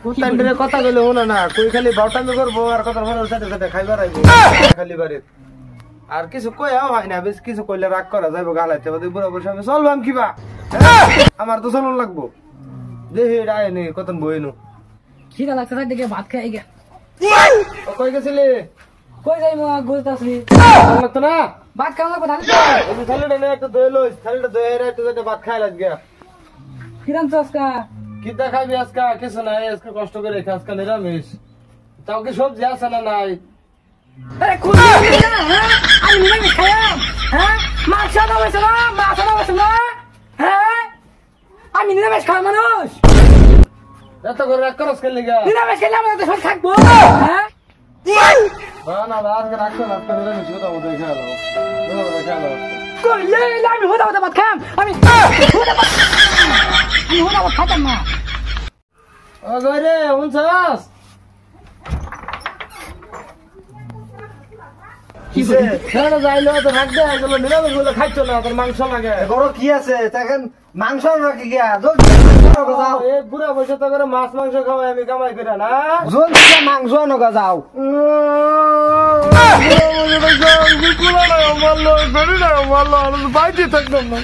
কুতান্ডে কথা কইলে হলো না, কই খালি বাউটামি করবো আর কথা ফোনের সাথে সাথে খাইবার আইবো খালি বাড়ি। আর কিছু কইও হয় না, বেশ কিছু কইলে রাগ করা যাইবো গালাইতে বদি বুড়া বসে আমি চলবাম কিবা, আমার তো চলন লাগবো। দেহি রায় নে কতন বইনু খিদা লাগছে তাই দেখে ভাত খাই গে। ও কই গেছিলি? কই যাই মা গুলতাছি ভালো লাগতো না? ভাত খাওয়া লাগবে তাহলে এই যে থালিটা নে একটা দই লইস, থালিটা দই এর একটু যেটা ভাত খাই লাগবে। কিরাম চস্কা কি দেখাবি আজকে? কিছু নাই, আজকে কষ্ট করে রেখে আজকে নিরামিষ। তাও কি সবজি আছে না নাই? আরে কোন দিন না হ্যাঁ আমি নিরামিষ খাইলাম হ্যাঁ মাছ না হইছে না মাছ না হইছে না হ্যাঁ আমি নিরামিষ খাই মানুষ এত করে রাগ করস কেন লিগা? নিরামিষ খেলে আমরা তো সব থাকবো হ্যাঁ না না আজকে রাখছো না, আজকে নিরামিষ কথা বলতে খেয়াল খেয়াল কই এই আমি হোদা হোদা ভাত খাম আমি হোদা ভাত খাতাম না। ও গরে উনছাস কিসে খেলা যাইলো তো রাখ দে, এগুলো নিরামিষ বলে খাইছো না, তোর মাংস লাগে। বড় কি আছে দেখেন, মাংস নাকি গিয়া যাও, এ বুড়া বসে তো করে মাছ মাংস খাওয়াই আমি কামাই করে না। জোন মাংস নগা যাও। মারলো বাইতে থাকতাম না।